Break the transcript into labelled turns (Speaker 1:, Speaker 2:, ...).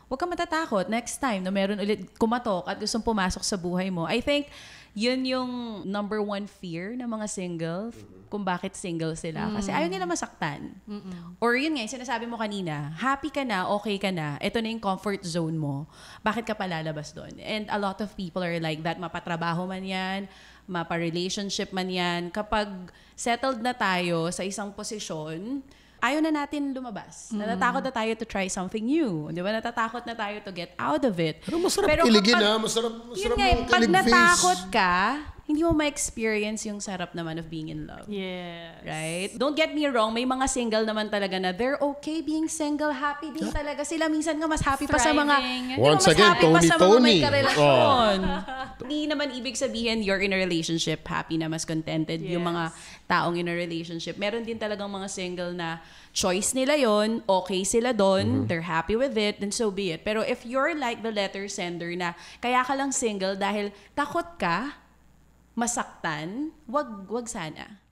Speaker 1: huwag kang matatakot next time na meron ulit kumatok at gustong pumasok sa buhay mo. I think yun yung number one fear ng mga single kung bakit single sila. Kasi ayaw nila masaktan. Or yun nga, yung sinasabi mo kanina, happy ka na, okay ka na, ito na yung comfort zone mo. Bakit ka palalabas doon? And a lot of people are like that. Mapatrabaho man yan, mapa-relationship man yan. Kapag settled na tayo sa isang posisyon, ayaw na natin lumabas. Natatakot na tayo to try something new. Di ba? Natatakot na tayo to get out of it.
Speaker 2: Pero masarap kiligin ha. Masarap
Speaker 1: yun nga, pag natakot ka, hindi mo ma-experience yung sarap naman of being in love.
Speaker 3: Yes.
Speaker 1: Right? Don't get me wrong, may mga single naman talaga na they're okay being single, happy din talaga sila. Minsan nga mas happy pa sa mga
Speaker 2: once again, Tony.
Speaker 1: Hindi naman ibig sabihin you're in a relationship, happy na, mas contented yung mga taong in a relationship. Meron din talagang mga single na choice nila yon, okay sila doon, they're happy with it, then so be it. Pero if you're like the letter sender na kaya ka lang single dahil takot ka masaktan, wag sana.